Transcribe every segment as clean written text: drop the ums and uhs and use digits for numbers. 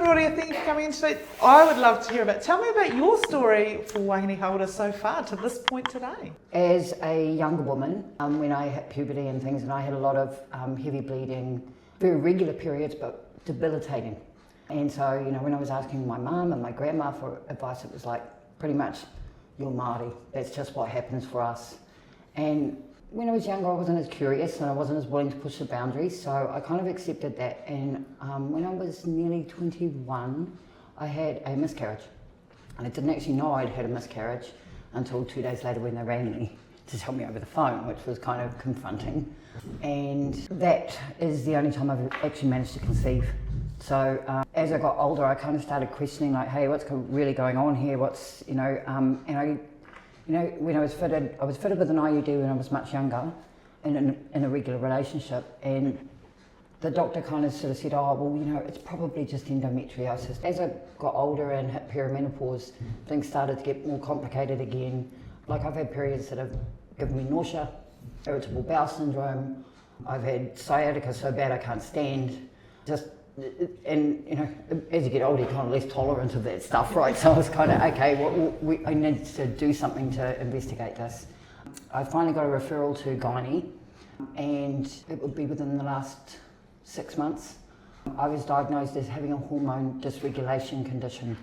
Karōria, thank you for coming in today. I would love to hear about, tell me about your story for wāhine Hauora so far to this point today. As a younger woman, when I hit puberty and things, and I had a lot of heavy bleeding, very regular periods, but debilitating. And so, you know, when I was asking my mum and my grandma for advice, it was like, pretty much, you're Māori, that's just what happens for us. And when I was younger, I wasn't as curious and I wasn't as willing to push the boundaries, so I kind of accepted that. And when I was nearly 21, I had a miscarriage. And I didn't actually know I'd had a miscarriage until 2 days later when they rang me to tell me over the phone, which was kind of confronting. And that is the only time I've actually managed to conceive. So as I got older, I kind of started questioning, like, hey, what's really going on here? What's, you know, you know, when I was fitted with an IUD when I was much younger, in a regular relationship, and the doctor kind of sort of said, oh, well, you know, it's probably just endometriosis. As I got older and hit perimenopause, things started to get more complicated again. Like, I've had periods that have given me nausea, irritable bowel syndrome, I've had sciatica so bad I can't stand, and you know, as you get older, you're kind of less tolerant of that stuff, right? So I was kind of, okay, well, I need to do something to investigate this. I finally got a referral to gynae, and it would be within the last 6 months. I was diagnosed as having a hormone dysregulation condition.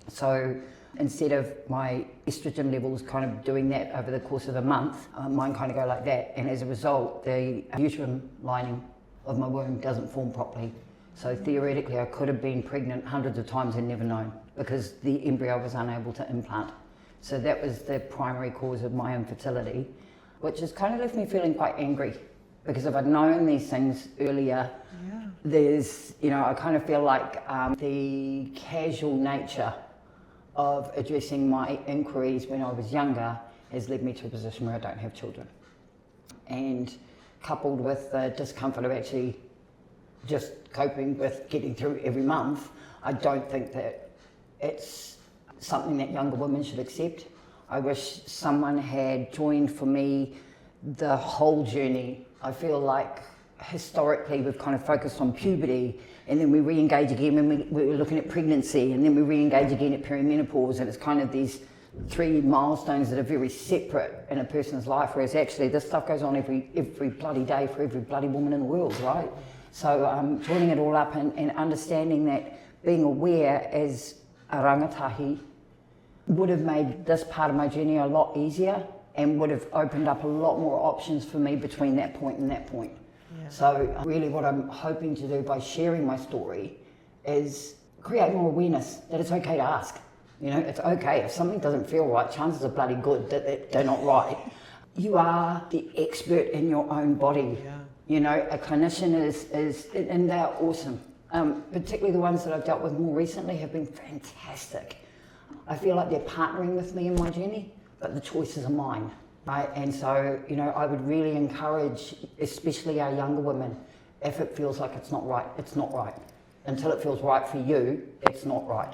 So instead of my estrogen levels kind of doing that over the course of a month, mine kind of go like that, and as a result, the uterine lining of my womb doesn't form properly. So theoretically, I could have been pregnant hundreds of times and never known because the embryo was unable to implant. So that was the primary cause of my infertility, which has kind of left me feeling quite angry because if I'd known these things earlier, there's, you know, I kind of feel like the casual nature of addressing my inquiries when I was younger has led me to a position where I don't have children. And coupled with the discomfort of actually just coping with getting through every month, I don't think that it's something that younger women should accept. I wish someone had joined for me the whole journey. I feel like historically we've kind of focused on puberty, and then we re-engage again when we're looking at pregnancy, and then we re-engage again at perimenopause, and it's kind of these 3 milestones that are very separate in a person's life, whereas actually this stuff goes on every bloody day for every bloody woman in the world, right? So joining it all up and understanding that being aware as a rangatahi would have made this part of my journey a lot easier and would have opened up a lot more options for me between that point and that point. Yeah. So really what I'm hoping to do by sharing my story is create more awareness that it's okay to ask. You know, it's okay if something doesn't feel right, chances are bloody good that they're not right. You are the expert in your own body. Yeah. You know, a clinician is and they're awesome. Particularly the ones that I've dealt with more recently have been fantastic. I feel like they're partnering with me in my journey, but the choices are mine, right? And so, you know, I would really encourage, especially our younger women, if it feels like it's not right, it's not right. Until it feels right for you, it's not right.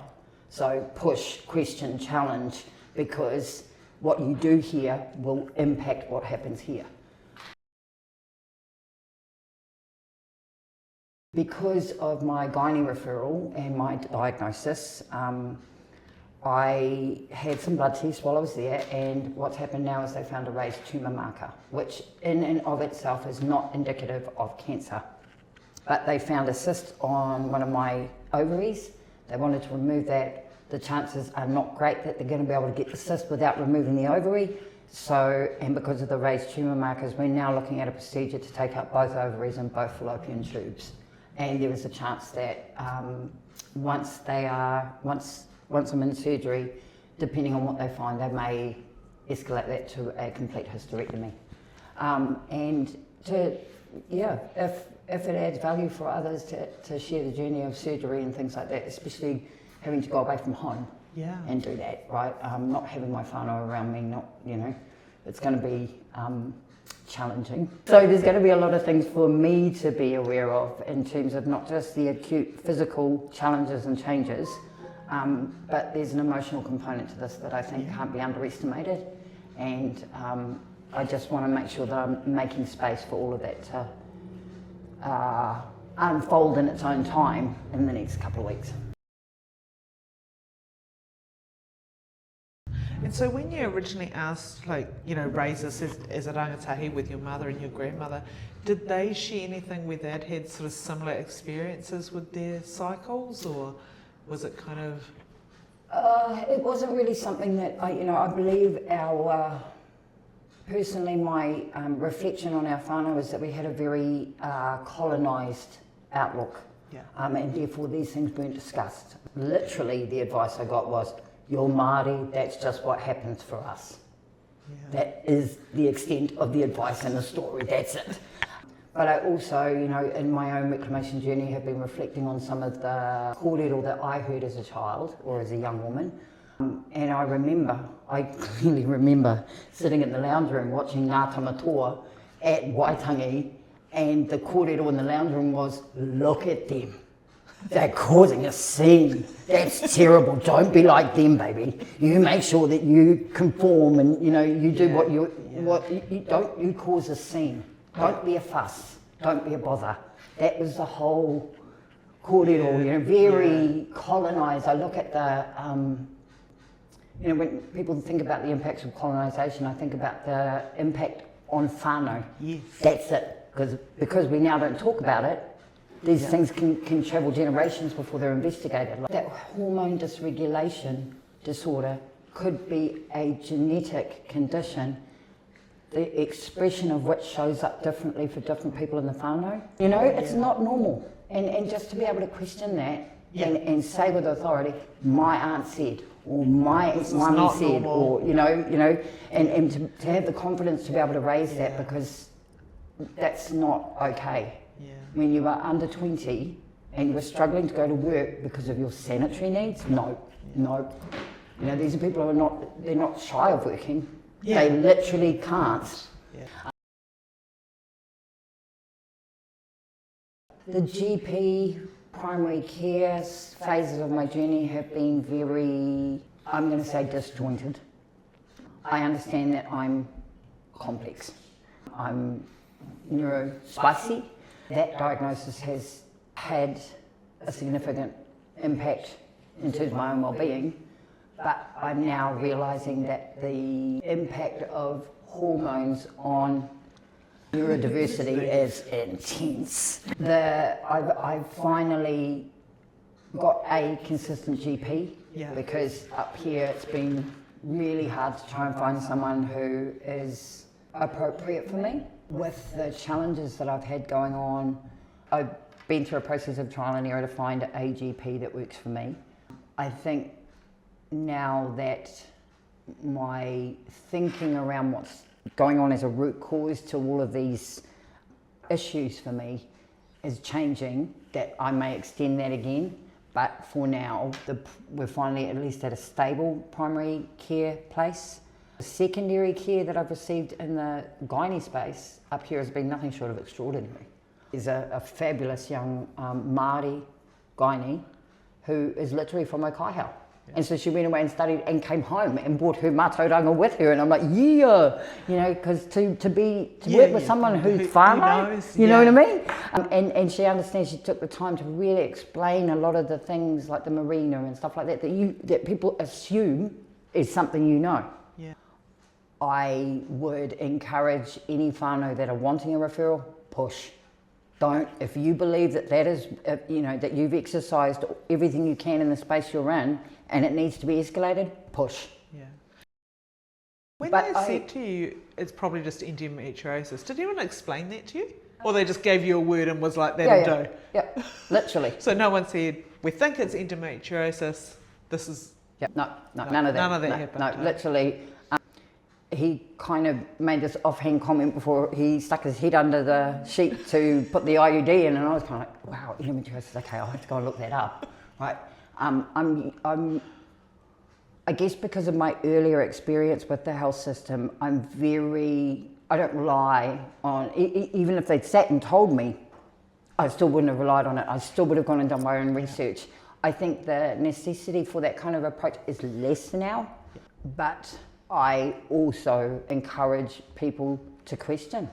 So push, question, challenge, because what you do here will impact what happens here. Because of my gynae referral and my diagnosis, I had some blood tests while I was there, and what's happened now is they found a raised tumour marker, which in and of itself is not indicative of cancer. But they found a cyst on one of my ovaries. They wanted to remove that. The chances are not great that they're going to be able to get the cyst without removing the ovary. So, and because of the raised tumour markers, we're now looking at a procedure to take out both ovaries and both fallopian tubes. And there is a chance that once I'm in surgery, depending on what they find, they may escalate that to a complete hysterectomy. And if it adds value for others to share the journey of surgery and things like that, especially having to go away from home and do that, right? Not having my whānau around me, it's going to be challenging. So there's going to be a lot of things for me to be aware of in terms of not just the acute physical challenges and changes, but there's an emotional component to this that I think can't be underestimated, and I just want to make sure that I'm making space for all of that to unfold in its own time in the next couple of weeks. And so when you originally asked, like, you know, raise this as a rangatahi with your mother and your grandmother, did they share anything where they'd had sort of similar experiences with their cycles, or was it kind of... It wasn't really something that I believe personally my reflection on our whānau is that we had a very colonised outlook. Yeah. And therefore these things weren't discussed. Literally the advice I got was, you're Māori, that's just what happens for us. Yeah. That is the extent of the advice in the story, that's it. But I also, in my own reclamation journey have been reflecting on some of the kōrero that I heard as a child or as a young woman. And I clearly remember sitting in the lounge room watching Ngā Tamatoa at Waitangi, and the kōrero in the lounge room was, look at them. They're causing a scene. That's terrible. Don't be like them, baby. You make sure that you conform and you do what you don't. You cause a scene. Don't be a fuss. Don't be a bother. That was the whole kōrero. Very colonised. I look at the when people think about the impacts of colonisation, I think about the impact on whānau. Yes. That's it. Because we now don't talk about it. These things can travel generations before they're investigated. Like that hormone dysregulation disorder could be a genetic condition, the expression of which shows up differently for different people in the whānau. It's not normal. And just to be able to question that and say with authority, my aunt said, or my mummy said, normal. Or, and to have the confidence to be able to raise that, because that's not okay. Yeah. When you are under 20 and you're struggling to go to work because of your sanitary needs, no. These are people who they're not shy of working. Yeah. They literally can't. Yeah. The GP, primary care phases of my journey have been very, I'm going to say, disjointed. I understand that I'm complex. I'm neurospicy. That diagnosis has had a significant impact in terms of my own well-being, but I'm now realising that the impact of hormones on neurodiversity is intense. I've finally got a consistent GP, because up here it's been really hard to try and find someone who is appropriate for me. With the challenges that I've had going on, I've been through a process of trial and error to find a GP that works for me. I think now that my thinking around what's going on as a root cause to all of these issues for me is changing, that I may extend that again. But for now, we're finally at least at a stable primary care place. The secondary care that I've received in the gynae space up here has been nothing short of extraordinary. There's a fabulous young Māori gynae who is literally from Okaihau. Yeah. And so she went away and studied and came home and brought her mātauranga with her, and I'm like, because to work with someone who's whānau, you know what I mean? And she understands, she took the time to really explain a lot of the things like the marina and stuff like that that people assume is something you know. Yeah. I would encourage any whānau that are wanting a referral, push. Don't, if you believe that is, that you've exercised everything you can in the space you're in and it needs to be escalated, push. Yeah. When they said to you, it's probably just endometriosis, did anyone explain that to you? Or they just gave you a word and was like, that'll do? Yeah, literally. So no one said, we think it's endometriosis, this is... Yeah, no, none of that. None of that happened. No, literally. He kind of made this offhand comment before he stuck his head under the sheet to put the IUD in, and I was kind of like, wow, endometriosis, okay, I'll have to go and look that up, right? I guess because of my earlier experience with the health system, I don't rely on, even if they'd sat and told me, I still wouldn't have relied on it. I still would have gone and done my own research. I think the necessity for that kind of approach is less now, but I also encourage people to question,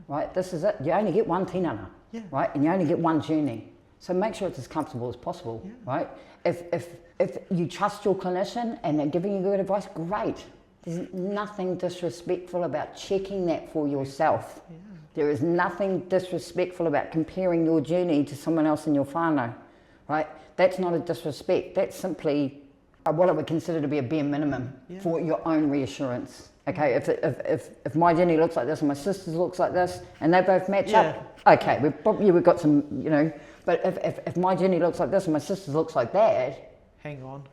right? This is it. You only get one tinana, right? And you only get one journey. So make sure it's as comfortable as possible, right? If you trust your clinician and they're giving you good advice, great. There's nothing disrespectful about checking that for yourself. Yeah. There is nothing disrespectful about comparing your journey to someone else in your whānau, right? That's not a disrespect. That's simply what I would consider to be a bare minimum for your own reassurance. Okay, if my journey looks like this and my sister's looks like this and they both match up, okay, we've got some, you know, but if my journey looks like this and my sister's looks like that, hang on,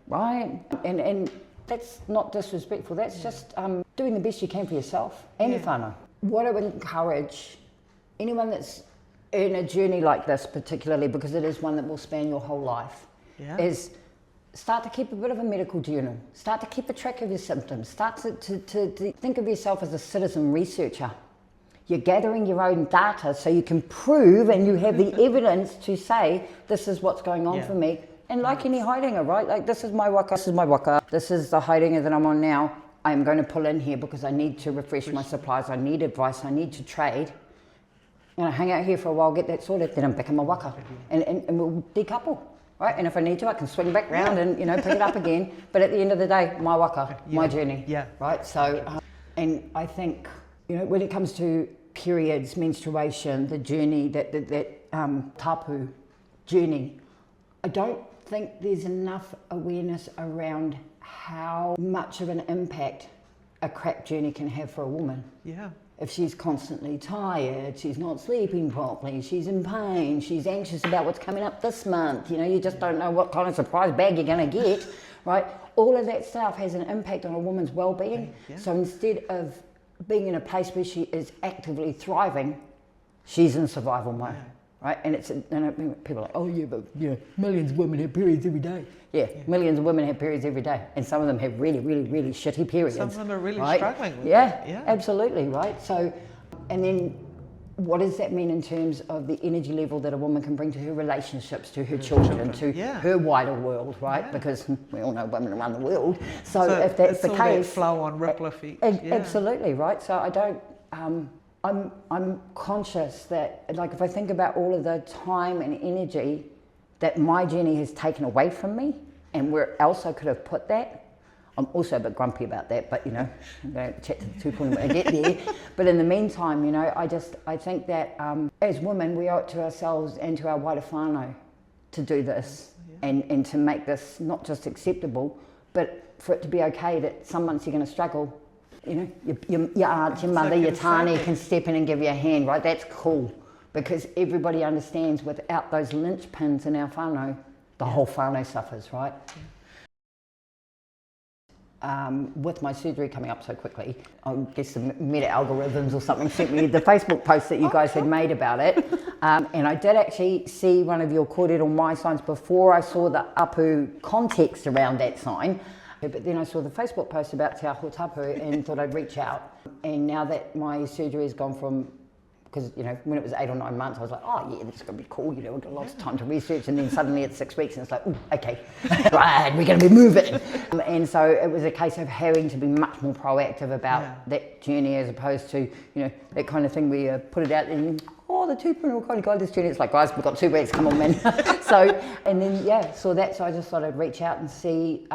right, and that's not disrespectful, that's just doing the best you can for yourself and your whānau. What I would encourage anyone that's in a journey like this, particularly because it is one that will span your whole life, is start to keep a bit of a medical journal. Start to keep a track of your symptoms. Start to think of yourself as a citizen researcher. You're gathering your own data so you can prove and you have the evidence to say, this is what's going on for me. And like any haidinga, right? Like this is my waka, this is my waka, this is the haidinga that I'm on now. I'm going to pull in here because I need to refresh my supplies, I need advice, I need to trade. I'm going to hang out here for a while, get that sorted, then I'm back in my waka. And we'll decouple. Right, and if I need to, I can swing back round and, you know, pick it up again. But at the end of the day, my waka, my journey. Right, so, and I think, you know, when it comes to periods, menstruation, the journey, that tapu journey, I don't think there's enough awareness around how much of an impact a crap journey can have for a woman. If she's constantly tired, she's not sleeping properly, she's in pain, she's anxious about what's coming up this month, you know, you just don't know what kind of surprise bag you're going to get, right? All of that stuff has an impact on a woman's well-being. So instead of being in a place where she is actively thriving, she's in survival mode, right? And it's, and people are like, oh yeah, but you know, millions of women have periods every day. Millions of women have periods every day, and some of them have really, really, really shitty periods. Some of them are really struggling with it. Absolutely, right? So, and then what does that mean in terms of the energy level that a woman can bring to her relationships, to her children, to her wider world, right? Because we all know women around the world. So if that's the case, that flow on ripple effect. Absolutely, right? So I don't. I'm conscious that, like, if I think about all of the time and energy that my journey has taken away from me and where else I could have put that, I'm also a bit grumpy about that, but you know, I'm going to chat to the 2 point when I get there. But in the meantime, you know, I think that as women, we owe it to ourselves and to our wider whānau to do this and to make this not just acceptable, but for it to be okay that some months you're going to struggle. You know, your aunt, your mother, your tāne can step in and give you a hand, right? That's cool. Because everybody understands without those linchpins in our whānau, the whole whānau suffers, right? With my surgery coming up so quickly, I guess the meta algorithms or something sent me the Facebook post that you guys had made about it. And I did actually see one of your kōrero mai signs before I saw the apu context around that sign. But then I saw the Facebook post about Te Aho Tapu and thought I'd reach out. And now that my surgery has gone from, because, you know, when it was 8 or 9 months, I was like, oh yeah, this is going to be cool, you know, we've got lots of time to research, and then suddenly it's 6 weeks and it's like, ooh, okay, right, we're going to be moving. And so it was a case of having to be much more proactive about that journey, as opposed to, you know, that kind of thing where you put it out and, oh, the 2 point kind of guide this journey. It's like, guys, we've got 2 weeks, come on, man. So, and then, so I just thought I'd reach out and see,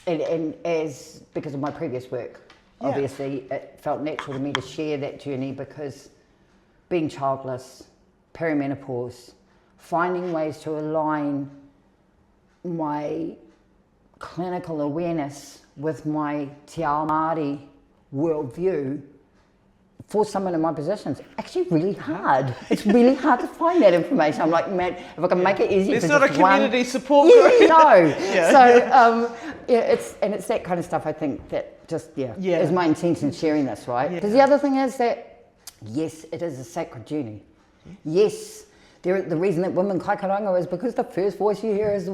and as, because of my previous work, obviously it felt natural to me to share that journey, because being childless, perimenopause, finding ways to align my clinical awareness with my te ao Māori worldview for someone in my position is actually really hard. It's really hard to find that information. I'm like, man, if I can make it easy. There's not a community support group. No. So it's that kind of stuff, I think, that just is my intention sharing this, right? Because the other thing is that, yes, it is a sacred journey. Yes, the reason that women kaikaranga is because the first voice you hear is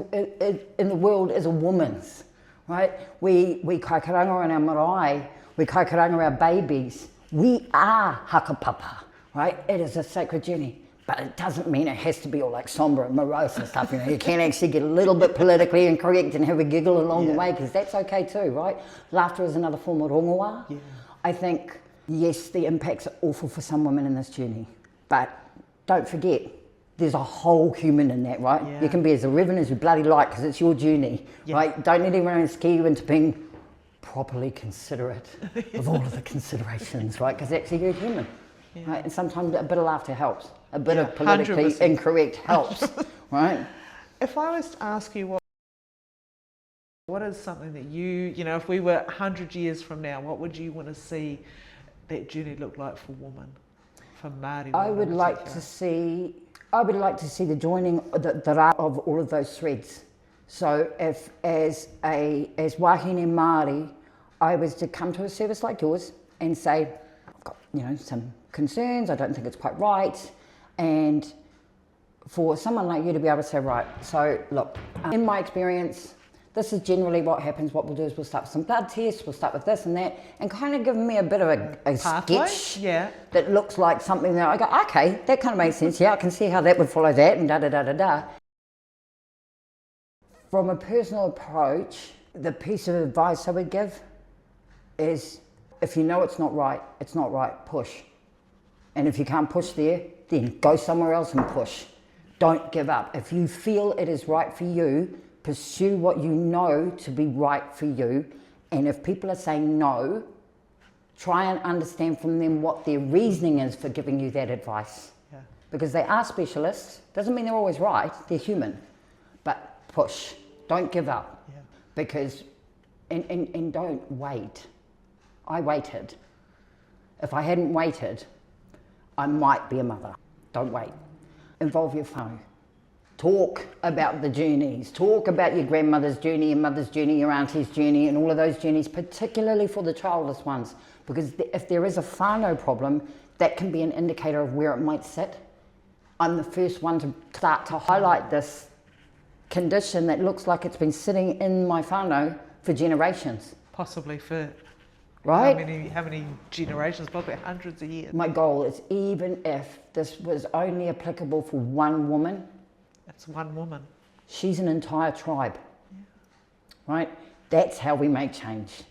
in the world is a woman's, right? We kaikaranga on our marae, we kaikaranga our babies. We are hakapapa, right? It is a sacred journey, but it doesn't mean it has to be all like somber and morose and stuff. You know, you can actually get a little bit politically incorrect and have a giggle along the way, because that's okay too, right? Laughter is another form of rongoā. I think, yes, the impacts are awful for some women in this journey, but don't forget, there's a whole human in that, right? Yeah. You can be as irreverent as you bloody like because it's your journey, Yeah. right? Don't let anyone scare you into being properly considerate of all of the considerations, right? Because actually you're human, right? And sometimes a bit of laughter helps. A bit of politically 100%. incorrect helps, right? If I was to ask you what is something that you know, if we were 100 years from now, what would you want to see that journey look like for women, for Māori women? I would like to see the joining the rā of all of those threads. So if as wāhine Māori, I was to come to a service like yours and say, I've got, you know, some concerns, I don't think it's quite right, and for someone like you to be able to say, right, so look, in my experience, this is generally what happens. What we'll do is we'll start with some blood tests, we'll start with this and that, and kind of give me a bit of a sketch that looks like something that I go, okay, that kind of makes sense. Yeah, I can see how that would follow that, and da-da-da-da-da. From a personal approach, the piece of advice I would give is, if you know it's not right, push. And if you can't push there, then go somewhere else and push. Don't give up. If you feel it is right for you, pursue what you know to be right for you. And if people are saying no, try and understand from them what their reasoning is for giving you that advice. Yeah. Because they are specialists. Doesn't mean they're always right. They're human. But push. Don't give up. Yeah. Because, and don't wait. I waited. If I hadn't waited, I might be a mother. Don't wait. Involve your whānau. Talk about the journeys. Talk about your grandmother's journey, your mother's journey, your auntie's journey, and all of those journeys, particularly for the childless ones. Because if there is a whānau problem, that can be an indicator of where it might sit. I'm the first one to start to highlight this condition that looks like it's been sitting in my whānau for generations. Possibly for right? How many generations? Probably hundreds of years. My goal is, even if this was only applicable for one woman, it's one woman. She's an entire tribe, right? That's how we make change.